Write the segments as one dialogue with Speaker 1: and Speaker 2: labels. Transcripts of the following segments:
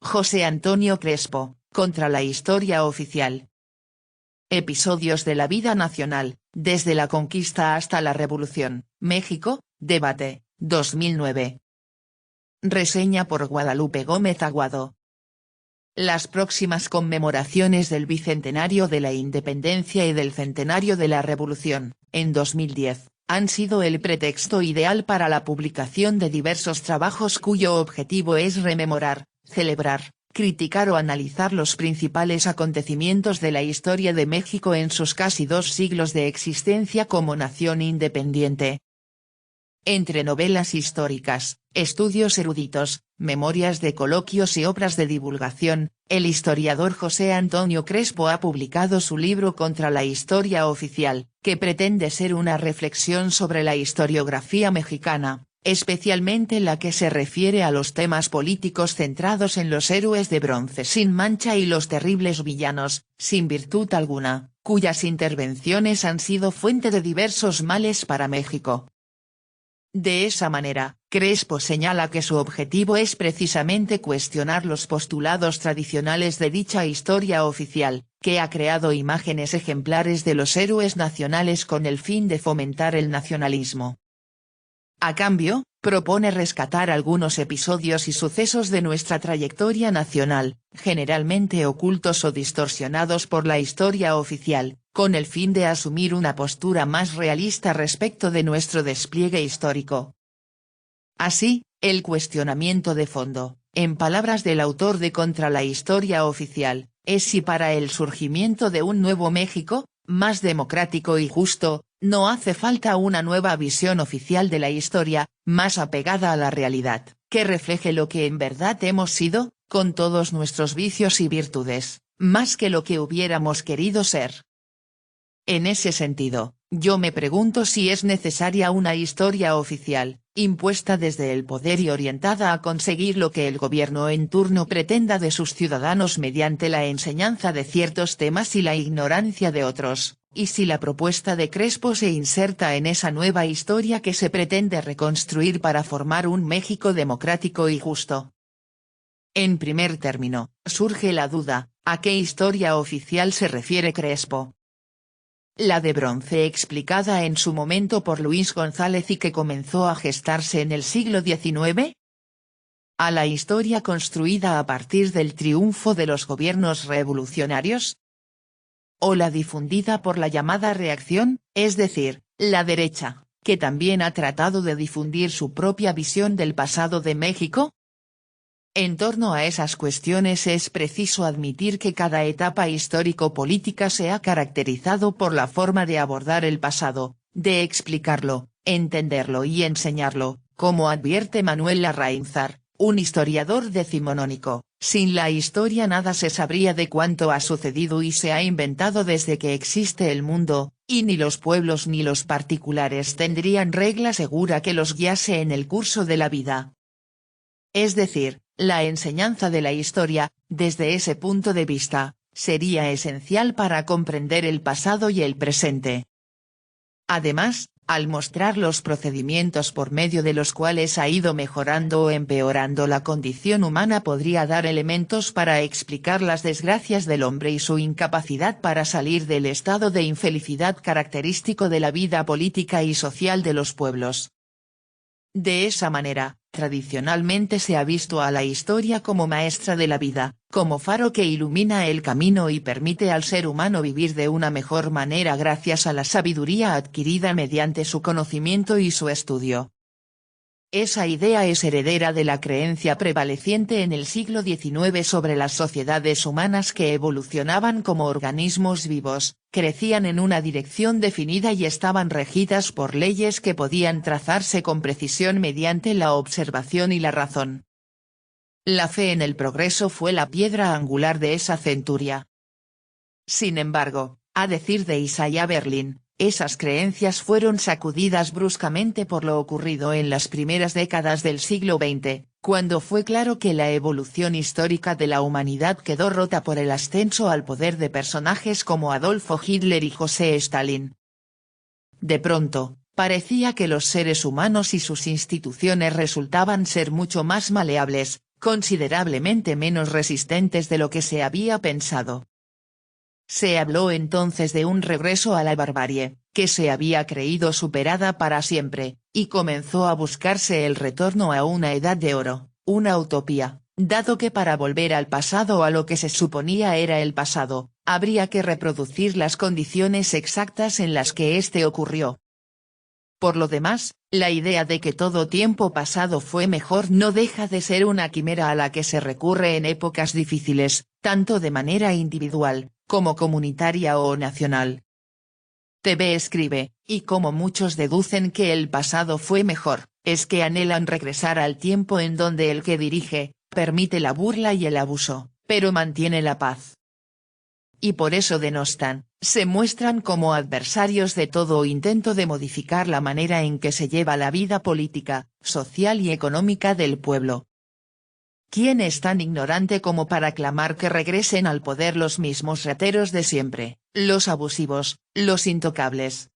Speaker 1: José Antonio Crespo, contra la historia oficial. Episodios de la vida nacional, desde la conquista hasta la Revolución, México, debate, 2009. Reseña por Guadalupe Gómez Aguado. Las próximas conmemoraciones del bicentenario de la Independencia y del centenario de la Revolución, en 2010, han sido el pretexto ideal para la publicación de diversos trabajos cuyo objetivo es rememorar, celebrar, criticar o analizar los principales acontecimientos de la historia de México en sus casi 2 siglos de existencia como nación independiente. Entre novelas históricas, estudios eruditos, memorias de coloquios y obras de divulgación, el historiador José Antonio Crespo ha publicado su libro Contra la historia oficial, que pretende ser una reflexión sobre la historiografía mexicana, especialmente la que se refiere a los temas políticos centrados en los héroes de bronce sin mancha y los terribles villanos, sin virtud alguna, cuyas intervenciones han sido fuente de diversos males para México. De esa manera, Crespo señala que su objetivo es precisamente cuestionar los postulados tradicionales de dicha historia oficial, que ha creado imágenes ejemplares de los héroes nacionales con el fin de fomentar el nacionalismo. A cambio, propone rescatar algunos episodios y sucesos de nuestra trayectoria nacional, generalmente ocultos o distorsionados por la historia oficial, con el fin de asumir una postura más realista respecto de nuestro despliegue histórico. Así, el cuestionamiento de fondo, en palabras del autor de Contra la historia oficial, es si para el surgimiento de un nuevo México, más democrático y justo, no hace falta una nueva visión oficial de la historia, más apegada a la realidad, que refleje lo que en verdad hemos sido, con todos nuestros vicios y virtudes, más que lo que hubiéramos querido ser. En ese sentido, yo me pregunto si es necesaria una historia oficial, impuesta desde el poder y orientada a conseguir lo que el gobierno en turno pretenda de sus ciudadanos mediante la enseñanza de ciertos temas y la ignorancia de otros, y si la propuesta de Crespo se inserta en esa nueva historia que se pretende reconstruir para formar un México democrático y justo. En primer término, surge la duda, ¿a qué historia oficial se refiere Crespo? La de bronce explicada en su momento por Luis González y que comenzó a gestarse en el siglo XIX. ¿A la historia construida a partir del triunfo de los gobiernos revolucionarios? ¿O la difundida por la llamada reacción, es decir, la derecha, que también ha tratado de difundir su propia visión del pasado de México? En torno a esas cuestiones es preciso admitir que cada etapa histórico-política se ha caracterizado por la forma de abordar el pasado, de explicarlo, entenderlo y enseñarlo, como advierte Manuel Larraínzar, un historiador decimonónico. Sin la historia nada se sabría de cuánto ha sucedido y se ha inventado desde que existe el mundo, y ni los pueblos ni los particulares tendrían regla segura que los guiase en el curso de la vida. Es decir, la enseñanza de la historia, desde ese punto de vista, sería esencial para comprender el pasado y el presente. Además, al mostrar los procedimientos por medio de los cuales ha ido mejorando o empeorando la condición humana podría dar elementos para explicar las desgracias del hombre y su incapacidad para salir del estado de infelicidad característico de la vida política y social de los pueblos. De esa manera, tradicionalmente se ha visto a la historia como maestra de la vida, como faro que ilumina el camino y permite al ser humano vivir de una mejor manera gracias a la sabiduría adquirida mediante su conocimiento y su estudio. Esa idea es heredera de la creencia prevaleciente en el siglo XIX sobre las sociedades humanas que evolucionaban como organismos vivos, crecían en una dirección definida y estaban regidas por leyes que podían trazarse con precisión mediante la observación y la razón. La fe en el progreso fue la piedra angular de esa centuria. Sin embargo, a decir de Isaiah Berlin, esas creencias fueron sacudidas bruscamente por lo ocurrido en las primeras décadas del siglo XX, cuando fue claro que la evolución histórica de la humanidad quedó rota por el ascenso al poder de personajes como Adolfo Hitler y José Stalin. De pronto, parecía que los seres humanos y sus instituciones resultaban ser mucho más maleables, considerablemente menos resistentes de lo que se había pensado. Se habló entonces de un regreso a la barbarie, que se había creído superada para siempre, y comenzó a buscarse el retorno a una edad de oro, una utopía, dado que para volver al pasado o a lo que se suponía era el pasado, habría que reproducir las condiciones exactas en las que éste ocurrió. Por lo demás, la idea de que todo tiempo pasado fue mejor no deja de ser una quimera a la que se recurre en épocas difíciles, tanto de manera individual, como comunitaria o nacional. TV escribe, y como muchos deducen que el pasado fue mejor, es que anhelan regresar al tiempo en donde el que dirige, permite la burla y el abuso, pero mantiene la paz. Y por eso denostan, se muestran como adversarios de todo intento de modificar la manera en que se lleva la vida política, social y económica del pueblo. ¿Quién es tan ignorante como para clamar que regresen al poder los mismos rateros de siempre, los abusivos, los intocables?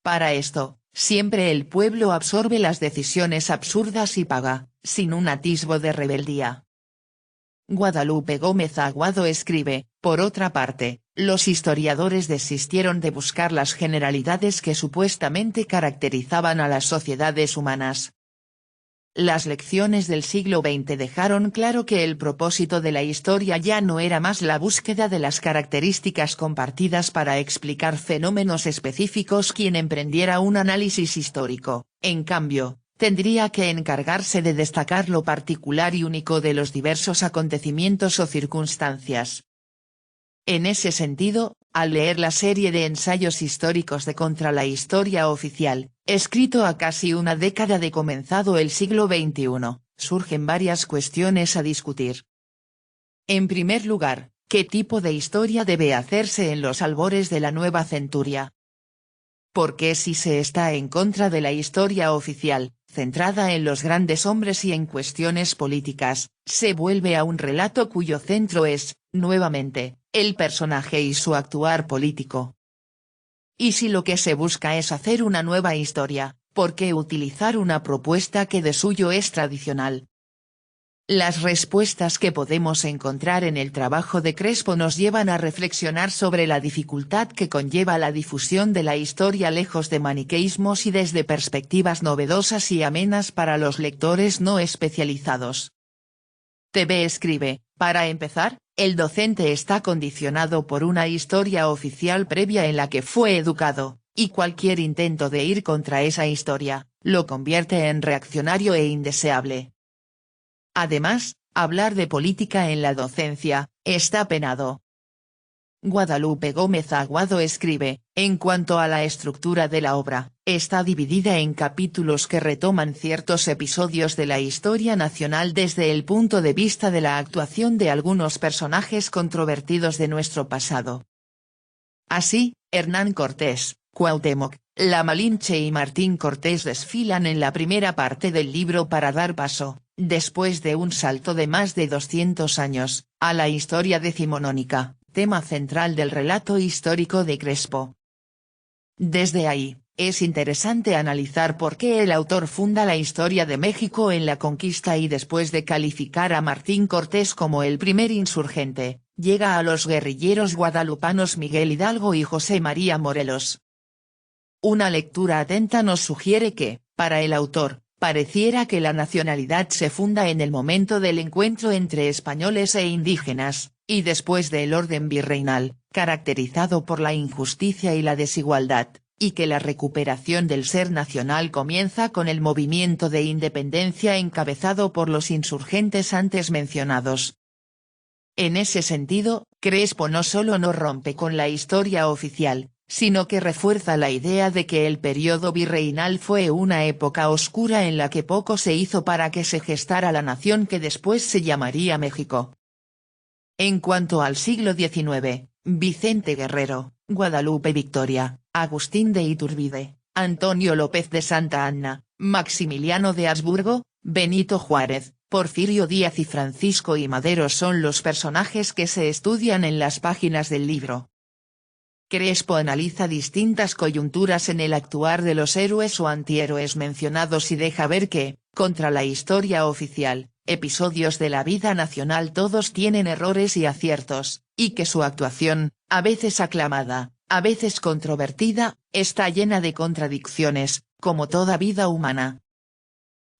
Speaker 1: Para esto, siempre el pueblo absorbe las decisiones absurdas y paga, sin un atisbo de rebeldía. Guadalupe Gómez Aguado escribe, por otra parte, los historiadores desistieron de buscar las generalidades que supuestamente caracterizaban a las sociedades humanas. Las lecciones del siglo XX dejaron claro que el propósito de la historia ya no era más la búsqueda de las características compartidas para explicar fenómenos específicos. Quien emprendiera un análisis histórico, en cambio, tendría que encargarse de destacar lo particular y único de los diversos acontecimientos o circunstancias. En ese sentido, al leer la serie de ensayos históricos de Contra la Historia Oficial, escrito a casi una década de comenzado el siglo XXI, surgen varias cuestiones a discutir. En primer lugar, ¿qué tipo de historia debe hacerse en los albores de la nueva centuria? Porque si se está en contra de la historia oficial, centrada en los grandes hombres y en cuestiones políticas, se vuelve a un relato cuyo centro es, nuevamente, el personaje y su actuar político. Y si lo que se busca es hacer una nueva historia, ¿por qué utilizar una propuesta que de suyo es tradicional? Las respuestas que podemos encontrar en el trabajo de Crespo nos llevan a reflexionar sobre la dificultad que conlleva la difusión de la historia lejos de maniqueísmos y desde perspectivas novedosas y amenas para los lectores no especializados. TV escribe, para empezar, el docente está condicionado por una historia oficial previa en la que fue educado, y cualquier intento de ir contra esa historia, lo convierte en reaccionario e indeseable. Además, hablar de política en la docencia, está penado. Guadalupe Gómez Aguado escribe, en cuanto a la estructura de la obra, está dividida en capítulos que retoman ciertos episodios de la historia nacional desde el punto de vista de la actuación de algunos personajes controvertidos de nuestro pasado. Así, Hernán Cortés, Cuauhtémoc, La Malinche y Martín Cortés desfilan en la primera parte del libro para dar paso, después de un salto de más de 200 años, a la historia decimonónica, tema central del relato histórico de Crespo. Desde ahí, es interesante analizar por qué el autor funda la historia de México en la conquista y después de calificar a Martín Cortés como el primer insurgente, llega a los guerrilleros guadalupanos Miguel Hidalgo y José María Morelos. Una lectura atenta nos sugiere que, para el autor, pareciera que la nacionalidad se funda en el momento del encuentro entre españoles e indígenas, y después del orden virreinal, caracterizado por la injusticia y la desigualdad, y que la recuperación del ser nacional comienza con el movimiento de independencia encabezado por los insurgentes antes mencionados. En ese sentido, Crespo no solo no rompe con la historia oficial, sino que refuerza la idea de que el periodo virreinal fue una época oscura en la que poco se hizo para que se gestara la nación que después se llamaría México. En cuanto al siglo XIX, Vicente Guerrero, Guadalupe Victoria, Agustín de Iturbide, Antonio López de Santa Anna, Maximiliano de Habsburgo, Benito Juárez, Porfirio Díaz y Francisco I. Madero son los personajes que se estudian en las páginas del libro. Crespo analiza distintas coyunturas en el actuar de los héroes o antihéroes mencionados y deja ver que, contra la historia oficial, episodios de la vida nacional todos tienen errores y aciertos, y que su actuación, a veces aclamada, a veces controvertida, está llena de contradicciones, como toda vida humana.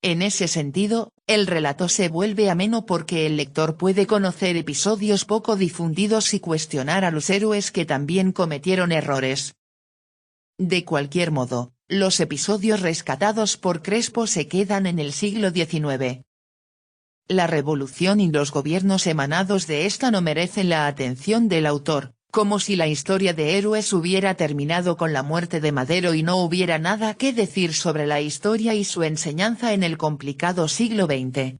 Speaker 1: En ese sentido, el relato se vuelve ameno porque el lector puede conocer episodios poco difundidos y cuestionar a los héroes que también cometieron errores. De cualquier modo, los episodios rescatados por Crespo se quedan en el siglo XIX. La revolución y los gobiernos emanados de esta no merecen la atención del autor, como si la historia de héroes hubiera terminado con la muerte de Madero y no hubiera nada que decir sobre la historia y su enseñanza en el complicado siglo XX.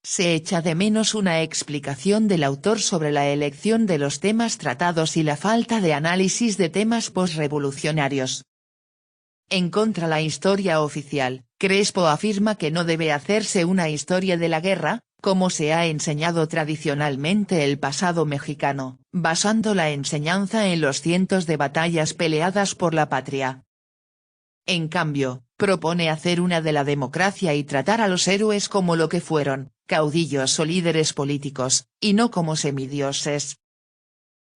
Speaker 1: Se echa de menos una explicación del autor sobre la elección de los temas tratados y la falta de análisis de temas posrevolucionarios. En contra la historia oficial, Crespo afirma que no debe hacerse una historia de la guerra, como se ha enseñado tradicionalmente el pasado mexicano, basando la enseñanza en los cientos de batallas peleadas por la patria. En cambio, propone hacer una de la democracia y tratar a los héroes como lo que fueron, caudillos o líderes políticos, y no como semidioses.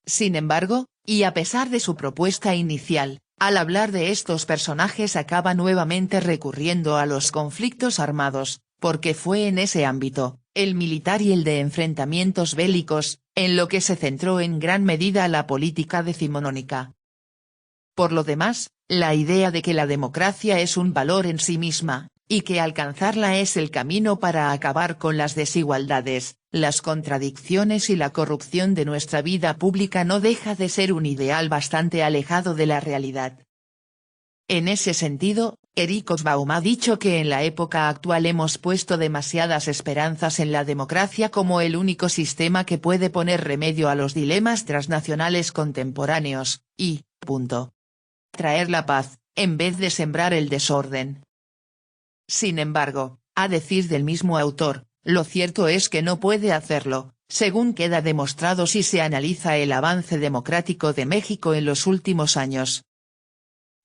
Speaker 1: Sin embargo, y a pesar de su propuesta inicial, al hablar de estos personajes acaba nuevamente recurriendo a los conflictos armados, porque fue en ese ámbito, el militar y el de enfrentamientos bélicos, en lo que se centró en gran medida la política decimonónica. Por lo demás, la idea de que la democracia es un valor en sí misma, y que alcanzarla es el camino para acabar con las desigualdades, las contradicciones y la corrupción de nuestra vida pública no deja de ser un ideal bastante alejado de la realidad. En ese sentido, Eric Hobsbawm ha dicho que en la época actual hemos puesto demasiadas esperanzas en la democracia como el único sistema que puede poner remedio a los dilemas transnacionales contemporáneos, y, traer la paz, en vez de sembrar el desorden. Sin embargo, a decir del mismo autor, lo cierto es que no puede hacerlo, según queda demostrado si se analiza el avance democrático de México en los últimos años.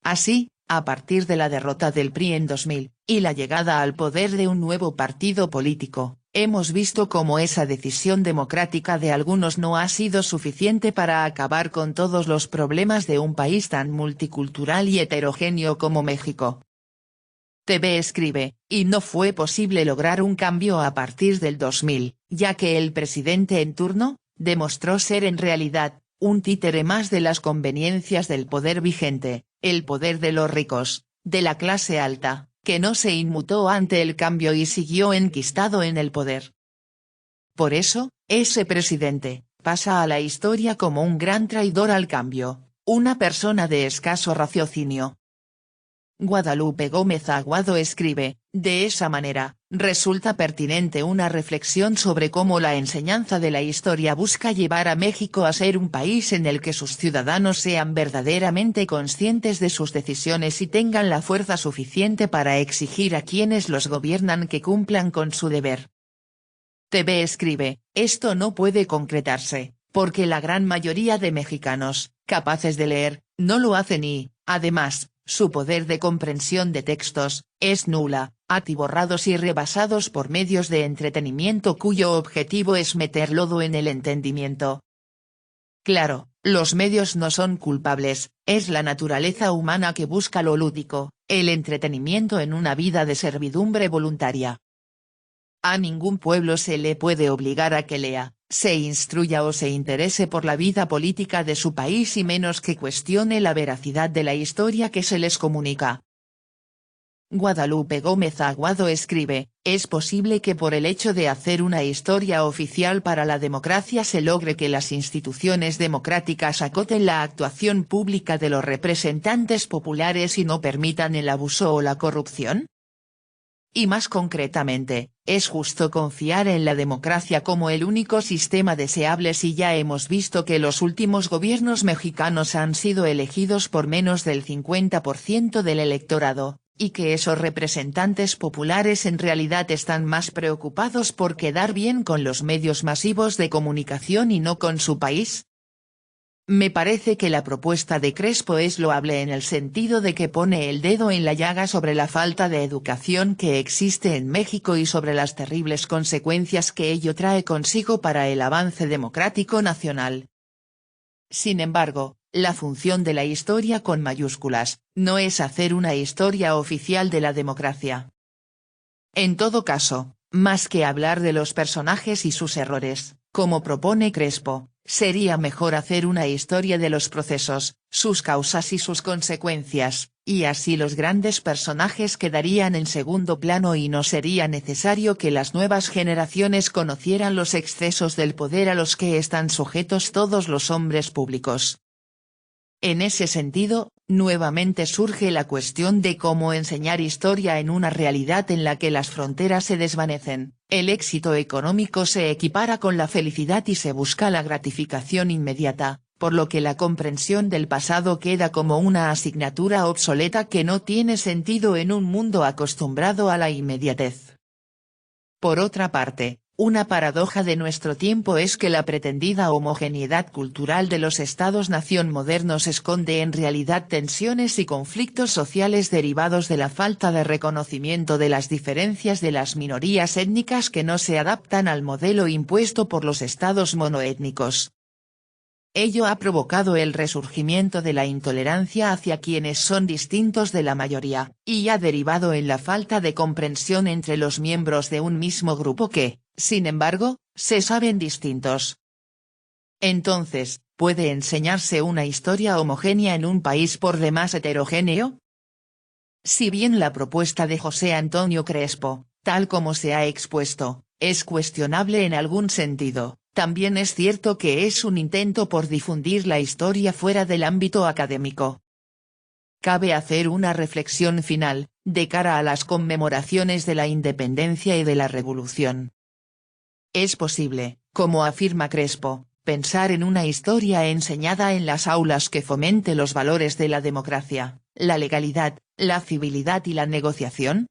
Speaker 1: Así, a partir de la derrota del PRI en 2000, y la llegada al poder de un nuevo partido político, hemos visto cómo esa decisión democrática de algunos no ha sido suficiente para acabar con todos los problemas de un país tan multicultural y heterogéneo como México. TV escribe, y no fue posible lograr un cambio a partir del 2000, ya que el presidente en turno, demostró ser en realidad, un títere más de las conveniencias del poder vigente, el poder de los ricos, de la clase alta, que no se inmutó ante el cambio y siguió enquistado en el poder. Por eso, ese presidente, pasa a la historia como un gran traidor al cambio, una persona de escaso raciocinio. Guadalupe Gómez Aguado escribe, de esa manera, resulta pertinente una reflexión sobre cómo la enseñanza de la historia busca llevar a México a ser un país en el que sus ciudadanos sean verdaderamente conscientes de sus decisiones y tengan la fuerza suficiente para exigir a quienes los gobiernan que cumplan con su deber. TV escribe, esto no puede concretarse, porque la gran mayoría de mexicanos, capaces de leer, no lo hacen y, además, su poder de comprensión de textos, es nula, atiborrados y rebasados por medios de entretenimiento cuyo objetivo es meter lodo en el entendimiento. Claro, los medios no son culpables, es la naturaleza humana que busca lo lúdico, el entretenimiento en una vida de servidumbre voluntaria. A ningún pueblo se le puede obligar a que lea, se instruya o se interese por la vida política de su país y menos que cuestione la veracidad de la historia que se les comunica. Guadalupe Gómez Aguado escribe, es posible que por el hecho de hacer una historia oficial para la democracia se logre que las instituciones democráticas acoten la actuación pública de los representantes populares y no permitan el abuso o la corrupción. Y más concretamente, ¿es justo confiar en la democracia como el único sistema deseable si ya hemos visto que los últimos gobiernos mexicanos han sido elegidos por menos del 50% del electorado, y que esos representantes populares en realidad están más preocupados por quedar bien con los medios masivos de comunicación y no con su país? Me parece que la propuesta de Crespo es loable en el sentido de que pone el dedo en la llaga sobre la falta de educación que existe en México y sobre las terribles consecuencias que ello trae consigo para el avance democrático nacional. Sin embargo, la función de la historia con mayúsculas, no es hacer una historia oficial de la democracia. En todo caso, más que hablar de los personajes y sus errores, como propone Crespo, sería mejor hacer una historia de los procesos, sus causas y sus consecuencias, y así los grandes personajes quedarían en segundo plano y no sería necesario que las nuevas generaciones conocieran los excesos del poder a los que están sujetos todos los hombres públicos. En ese sentido, nuevamente surge la cuestión de cómo enseñar historia en una realidad en la que las fronteras se desvanecen, el éxito económico se equipara con la felicidad y se busca la gratificación inmediata, por lo que la comprensión del pasado queda como una asignatura obsoleta que no tiene sentido en un mundo acostumbrado a la inmediatez. Por otra parte, una paradoja de nuestro tiempo es que la pretendida homogeneidad cultural de los estados-nación modernos esconde en realidad tensiones y conflictos sociales derivados de la falta de reconocimiento de las diferencias de las minorías étnicas que no se adaptan al modelo impuesto por los estados monoétnicos. Ello ha provocado el resurgimiento de la intolerancia hacia quienes son distintos de la mayoría, y ha derivado en la falta de comprensión entre los miembros de un mismo grupo que, sin embargo, se saben distintos. Entonces, ¿puede enseñarse una historia homogénea en un país por demás heterogéneo? Si bien la propuesta de José Antonio Crespo, tal como se ha expuesto, es cuestionable en algún sentido, también es cierto que es un intento por difundir la historia fuera del ámbito académico. Cabe hacer una reflexión final, de cara a las conmemoraciones de la independencia y de la revolución. Es posible, como afirma Crespo, pensar en una historia enseñada en las aulas que fomente los valores de la democracia, la legalidad, la civilidad y la negociación.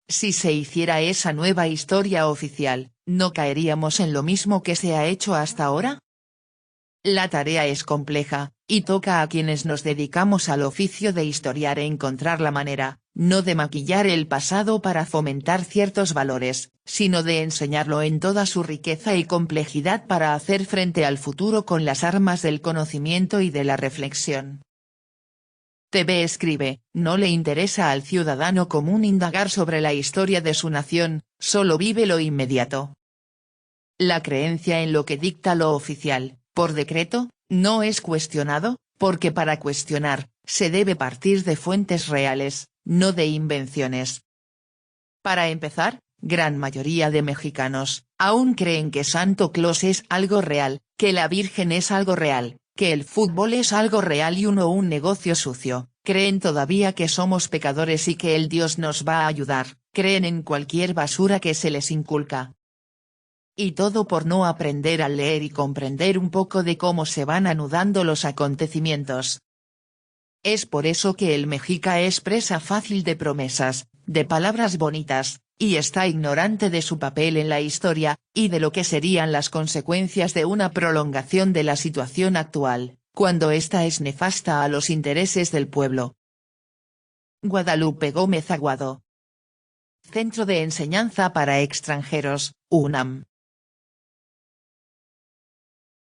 Speaker 1: Si se hiciera esa nueva historia oficial, ¿no caeríamos en lo mismo que se ha hecho hasta ahora? La tarea es compleja, y toca a quienes nos dedicamos al oficio de historiar encontrar la manera, no de maquillar el pasado para fomentar ciertos valores, sino de enseñarlo en toda su riqueza y complejidad para hacer frente al futuro con las armas del conocimiento y de la reflexión. TV escribe, no le interesa al ciudadano común indagar sobre la historia de su nación, solo vive lo inmediato. La creencia en lo que dicta lo oficial, por decreto, no es cuestionado, porque para cuestionar, se debe partir de fuentes reales, no de invenciones. Para empezar, gran mayoría de mexicanos, aún creen que Santo Claus es algo real, que la Virgen es algo real, que el fútbol es algo real y uno un negocio sucio, creen todavía que somos pecadores y que el Dios nos va a ayudar, creen en cualquier basura que se les inculca. Y todo por no aprender a leer y comprender un poco de cómo se van anudando los acontecimientos. Es por eso que el mexica es presa fácil de promesas, de palabras bonitas, y está ignorante de su papel en la historia, y de lo que serían las consecuencias de una prolongación de la situación actual, cuando ésta es nefasta a los intereses del pueblo. Guadalupe Gómez Aguado. Centro de Enseñanza para Extranjeros, UNAM.